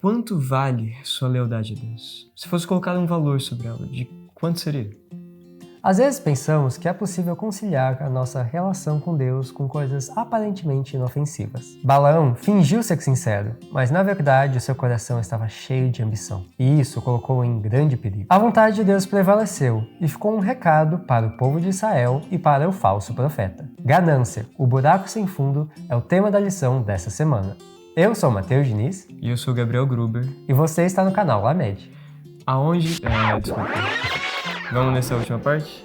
Quanto vale sua lealdade a Deus? Se fosse colocado um valor sobre ela, de quanto seria? Às vezes pensamos que é possível conciliar a nossa relação com Deus com coisas aparentemente inofensivas. Balaão fingiu ser sincero, mas na verdade o seu coração estava cheio de ambição, e isso o colocou em grande perigo. A vontade de Deus prevaleceu, e ficou um recado para o povo de Israel e para o falso profeta. Ganância, o buraco sem fundo, é o tema da lição dessa semana. Eu sou o Matheus Diniz. E eu sou o Gabriel Gruber. E você está no canal Lamed. Desculpa. Vamos nessa última parte?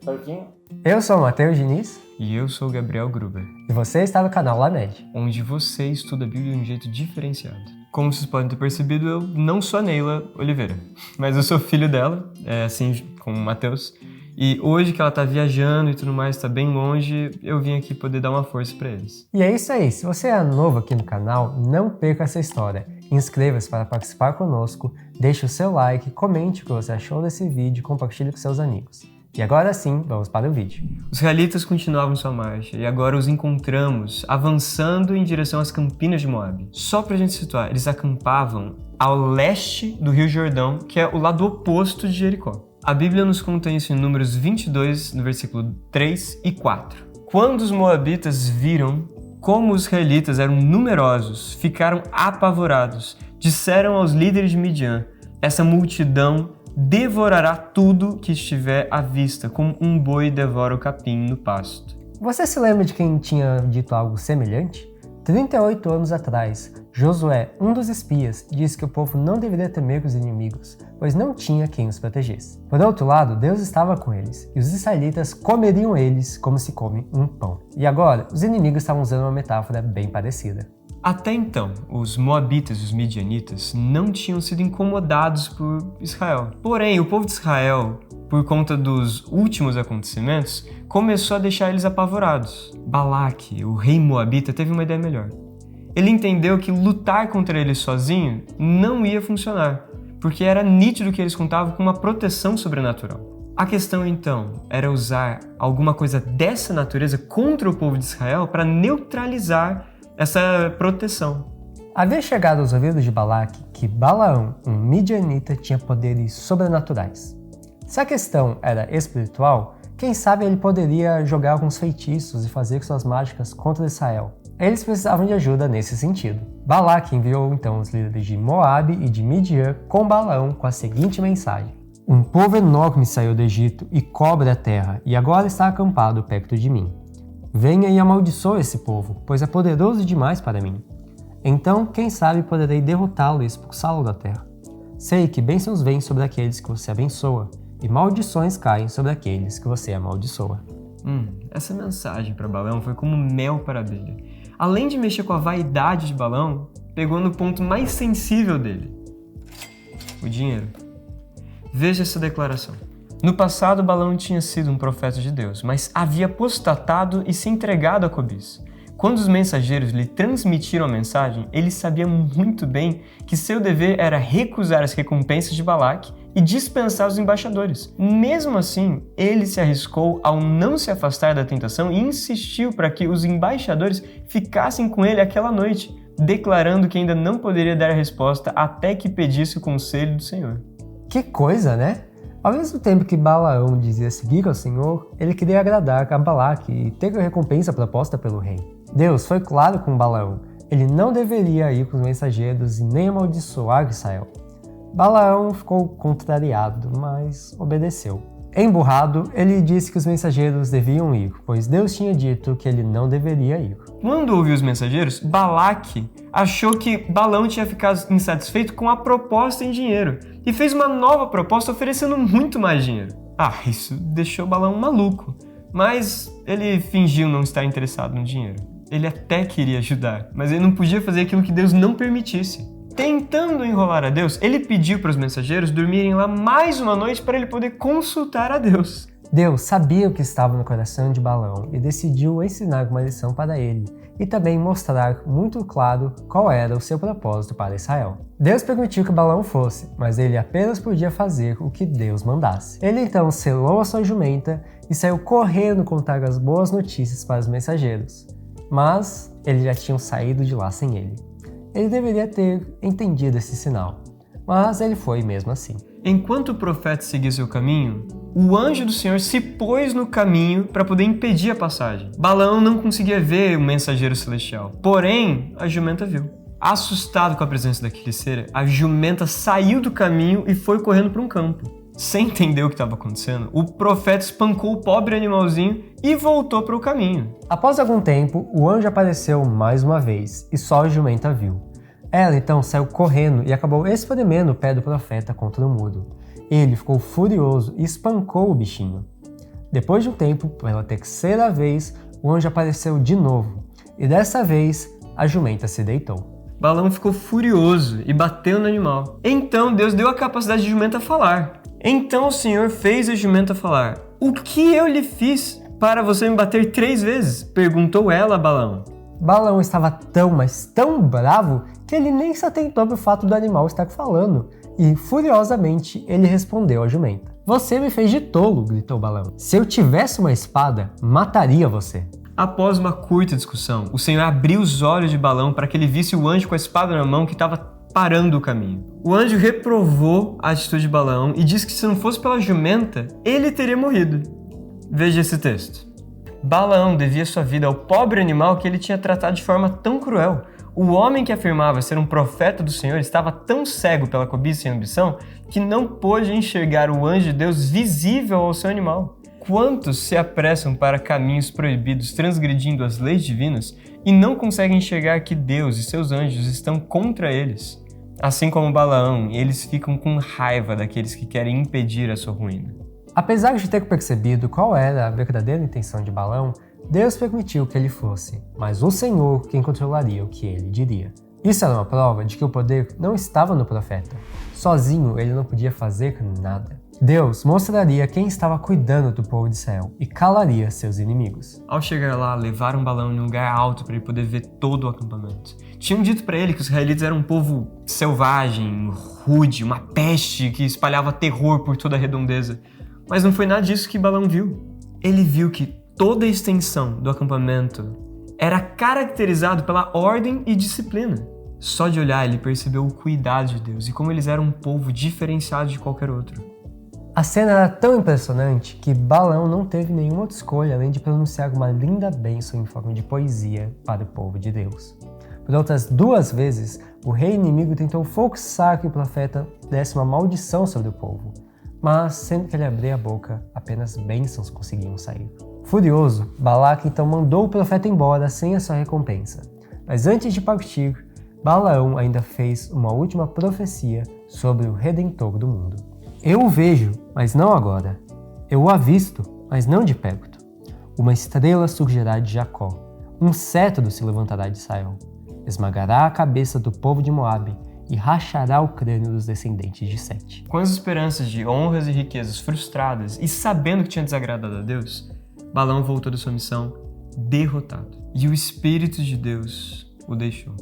Pouquinho. Eu sou o Matheus Diniz. E eu sou o Gabriel Gruber. E você está no canal Lamed, onde você estuda a Bíblia de um jeito diferenciado. Como vocês podem ter percebido, eu não sou a Neila Oliveira, mas eu sou filho dela, assim como o Matheus. E hoje que ela tá viajando e tudo mais, tá bem longe, eu vim aqui poder dar uma força pra eles. E é isso aí, se você é novo aqui no canal, não perca essa história. Inscreva-se para participar conosco, deixe o seu like, comente o que você achou desse vídeo e compartilhe com seus amigos. E agora sim, vamos para o vídeo. Os israelitas continuavam sua marcha e agora os encontramos avançando em direção às campinas de Moabe. Só pra gente situar, eles acampavam ao leste do Rio Jordão, que é o lado oposto de Jericó. A Bíblia nos conta isso em Números 22, no versículo 3 e 4. Quando os moabitas viram como os israelitas eram numerosos, ficaram apavorados. Disseram aos líderes de Midian: essa multidão devorará tudo que estiver à vista, como um boi devora o capim no pasto. Você se lembra de quem tinha dito algo semelhante? 38 anos atrás, Josué, um dos espias, disse que o povo não deveria temer os inimigos, pois não tinha quem os protegesse. Por outro lado, Deus estava com eles, e os israelitas comeriam eles como se come um pão. E agora, os inimigos estavam usando uma metáfora bem parecida. Até então, os moabitas e os midianitas não tinham sido incomodados por Israel. Porém, o povo de Israel, por conta dos últimos acontecimentos, começou a deixar eles apavorados. Balaque, o rei moabita, teve uma ideia melhor. Ele entendeu que lutar contra eles sozinho não ia funcionar, porque era nítido que eles contavam com uma proteção sobrenatural. A questão então era usar alguma coisa dessa natureza contra o povo de Israel para neutralizar essa proteção. Havia chegado aos ouvidos de Balaque que Balaão, um midianita, tinha poderes sobrenaturais. Se a questão era espiritual, quem sabe ele poderia jogar alguns feitiços e fazer suas mágicas contra Israel. Eles precisavam de ajuda nesse sentido. Balaque enviou então os líderes de Moabe e de Midian com Balaão com a seguinte mensagem: um povo enorme saiu do Egito e cobre a terra, e agora está acampado perto de mim. Venha e amaldiçoe esse povo, pois é poderoso demais para mim. Então, quem sabe poderei derrotá-lo e expulsá-lo da terra. Sei que bênçãos vêm sobre aqueles que você abençoa, e maldições caem sobre aqueles que você amaldiçoa. Essa mensagem para Balaão foi como mel para a abelha. Além de mexer com a vaidade de Balaão, pegou no ponto mais sensível dele: o dinheiro. Veja essa declaração. No passado, Balaão tinha sido um profeta de Deus, mas havia apostatado e se entregado à cobiça. Quando os mensageiros lhe transmitiram a mensagem, ele sabia muito bem que seu dever era recusar as recompensas de Balaque e dispensar os embaixadores. Mesmo assim, ele se arriscou ao não se afastar da tentação e insistiu para que os embaixadores ficassem com ele aquela noite, declarando que ainda não poderia dar a resposta até que pedisse o conselho do Senhor. Que coisa, né? Ao mesmo tempo que Balaão dizia seguir ao Senhor, ele queria agradar a Balaque e ter a recompensa proposta pelo rei. Deus foi claro com Balaão: ele não deveria ir com os mensageiros e nem amaldiçoar Israel. Balaão ficou contrariado, mas obedeceu. Emburrado, ele disse que os mensageiros deviam ir, pois Deus tinha dito que ele não deveria ir. Quando ouviu os mensageiros, Balaque achou que Balaão tinha ficado insatisfeito com a proposta em dinheiro e fez uma nova proposta oferecendo muito mais dinheiro. Isso deixou Balaão maluco, mas ele fingiu não estar interessado no dinheiro. Ele até queria ajudar, mas ele não podia fazer aquilo que Deus não permitisse. Tentando enrolar a Deus, ele pediu para os mensageiros dormirem lá mais uma noite para ele poder consultar a Deus. Deus sabia o que estava no coração de Balaão e decidiu ensinar uma lição para ele e também mostrar muito claro qual era o seu propósito para Israel. Deus permitiu que Balaão fosse, mas ele apenas podia fazer o que Deus mandasse. Ele então selou a sua jumenta e saiu correndo contar as boas notícias para os mensageiros. Mas eles já tinham saído de lá sem ele. ele deveria ter entendido esse sinal, mas ele foi mesmo assim. Enquanto o profeta seguia seu caminho, o anjo do Senhor se pôs no caminho para poder impedir a passagem. Balaão não conseguia ver o mensageiro celestial, porém a jumenta viu. Assustado com a presença daquele ser, a jumenta saiu do caminho e foi correndo para um campo. Sem entender o que estava acontecendo, o profeta espancou o pobre animalzinho e voltou para o caminho. Após algum tempo, o anjo apareceu mais uma vez e só a jumenta viu. Ela então saiu correndo e acabou espremendo o pé do profeta contra o muro. Ele ficou furioso e espancou o bichinho. Depois de um tempo, pela terceira vez, o anjo apareceu de novo e dessa vez a jumenta se deitou. Balaão ficou furioso e bateu no animal. Então Deus deu a capacidade de jumenta falar. Então o Senhor fez a jumenta falar. O que eu lhe fiz para você me bater 3 vezes? Perguntou ela a Balaão. Balaão estava tão, mas tão bravo que ele nem se atentou para o fato do animal estar falando e, furiosamente, ele respondeu à jumenta. Você me fez de tolo, gritou Balaão. Se eu tivesse uma espada, mataria você. Após uma curta discussão, o Senhor abriu os olhos de Balaão para que ele visse o anjo com a espada na mão que estava parando o caminho. O anjo reprovou a atitude de Balaão e disse que se não fosse pela jumenta, ele teria morrido. Veja esse texto. Balaão devia sua vida ao pobre animal que ele tinha tratado de forma tão cruel. O homem que afirmava ser um profeta do Senhor estava tão cego pela cobiça e ambição que não pôde enxergar o anjo de Deus visível ao seu animal. Quantos se apressam para caminhos proibidos transgredindo as leis divinas e não conseguem enxergar que Deus e seus anjos estão contra eles? Assim como Balaão, eles ficam com raiva daqueles que querem impedir a sua ruína. Apesar de ter percebido qual era a verdadeira intenção de Balaão, Deus permitiu que ele fosse, mas o Senhor quem controlaria o que ele diria. Isso era uma prova de que o poder não estava no profeta. Sozinho ele não podia fazer nada. Deus mostraria quem estava cuidando do povo de Israel e calaria seus inimigos. Ao chegar lá, levaram Balaão em um lugar alto para ele poder ver todo o acampamento. Tinham dito para ele que os israelitas eram um povo selvagem, rude, uma peste que espalhava terror por toda a redondeza. Mas não foi nada disso que Balaão viu. Ele viu que toda a extensão do acampamento era caracterizado pela ordem e disciplina. Só de olhar ele percebeu o cuidado de Deus e como eles eram um povo diferenciado de qualquer outro. A cena era tão impressionante que Balaão não teve nenhuma outra escolha além de pronunciar uma linda bênção em forma de poesia para o povo de Deus. Por outras 2 vezes, o rei inimigo tentou forçar que o profeta desse uma maldição sobre o povo, mas sempre que ele abria a boca, apenas bênçãos conseguiam sair. Furioso, Balaque então mandou o profeta embora sem a sua recompensa. Mas antes de partir, Balaão ainda fez uma última profecia sobre o Redentor do mundo. Eu o vejo, mas não agora. Eu o avisto, mas não de perto. Uma estrela surgirá de Jacó. Um cetro se levantará de Israel. Esmagará a cabeça do povo de Moabe e rachará o crânio dos descendentes de Sete. Com as esperanças de honras e riquezas frustradas e sabendo que tinha desagradado a Deus, Balaão voltou da sua missão derrotado. E o Espírito de Deus o deixou.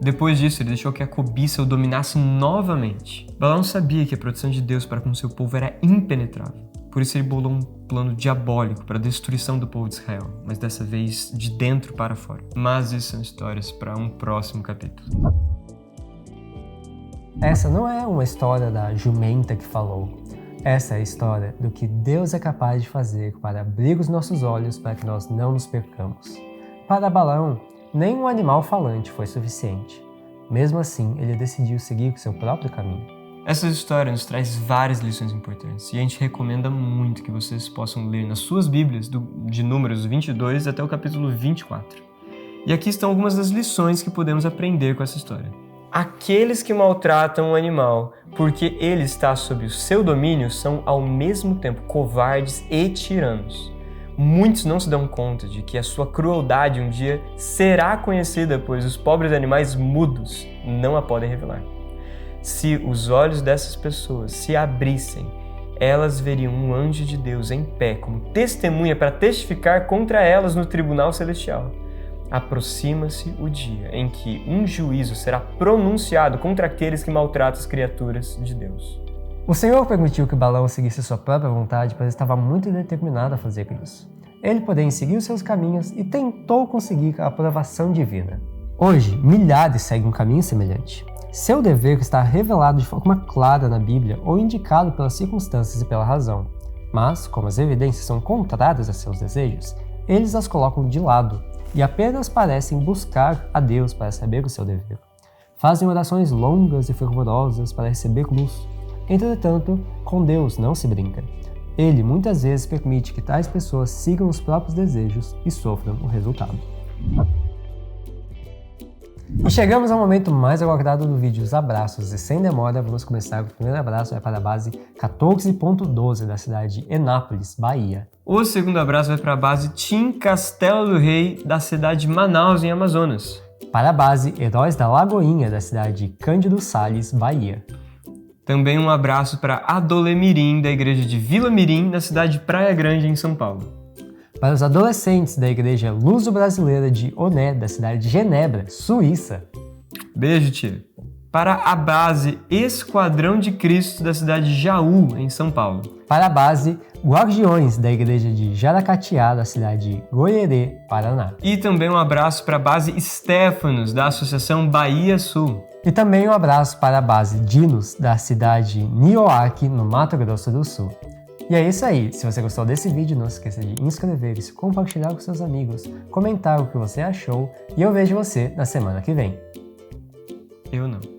Depois disso, ele deixou que a cobiça o dominasse novamente. Balaão sabia que a proteção de Deus para com seu povo era impenetrável. Por isso ele bolou um plano diabólico para a destruição do povo de Israel, mas dessa vez de dentro para fora. Mas isso são histórias para um próximo capítulo. Essa não é uma história da jumenta que falou. Essa é a história do que Deus é capaz de fazer para abrir os nossos olhos para que nós não nos percamos. Para Balaão, nem um animal falante foi suficiente. Mesmo assim, ele decidiu seguir o seu próprio caminho. Essa história nos traz várias lições importantes e a gente recomenda muito que vocês possam ler nas suas Bíblias, de Números 22 até o capítulo 24. E aqui estão algumas das lições que podemos aprender com essa história. Aqueles que maltratam um animal porque ele está sob o seu domínio são ao mesmo tempo covardes e tiranos. Muitos não se dão conta de que a sua crueldade um dia será conhecida, pois os pobres animais mudos não a podem revelar. Se os olhos dessas pessoas se abrissem, elas veriam um anjo de Deus em pé como testemunha para testificar contra elas no tribunal celestial. Aproxima-se o dia em que um juízo será pronunciado contra aqueles que maltratam as criaturas de Deus. O Senhor permitiu que Balaão seguisse sua própria vontade, pois estava muito determinado a fazer isso. Ele, porém, seguiu seus caminhos e tentou conseguir a aprovação divina. Hoje, milhares seguem um caminho semelhante. Seu dever está revelado de forma clara na Bíblia ou indicado pelas circunstâncias e pela razão. Mas, como as evidências são contrárias a seus desejos, eles as colocam de lado e apenas parecem buscar a Deus para saber o seu dever. Fazem orações longas e fervorosas para receber luz. Entretanto, com Deus não se brinca. Ele muitas vezes permite que tais pessoas sigam os próprios desejos e sofram o resultado. E chegamos ao momento mais aguardado do vídeo, os abraços, e sem demora vamos começar. O primeiro abraço vai para a base 14.12 da cidade de Enápolis, Bahia. O segundo abraço vai para a base Team Castelo do Rei da cidade de Manaus, em Amazonas. Para a base Heróis da Lagoinha da cidade de Cândido Sales, Bahia. Também um abraço para Adolemirim da igreja de Vila Mirim, na cidade de Praia Grande, em São Paulo. Para os adolescentes da igreja Luso-Brasileira de Oné, da cidade de Genebra, Suíça. Beijo, tia. Para a base Esquadrão de Cristo da cidade de Jaú, em São Paulo. Para a base Guardiões da igreja de Jaracatiá, da cidade de Goierê, Paraná. E também um abraço para a base Stefanos, da Associação Bahia Sul. E também um abraço para a base Dinos, da cidade de Nioaque, no Mato Grosso do Sul. E é isso aí, se você gostou desse vídeo, não se esqueça de inscrever-se, compartilhar com seus amigos, comentar o que você achou e eu vejo você na semana que vem. Eu não.